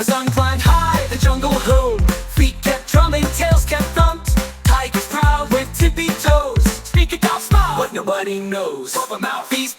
sun climbed high, the jungle home. Feet kept drumming, tails kept thumped. Tigers proud with tippy toes. Speak a cow smile, what nobody knows. Open mouth, feast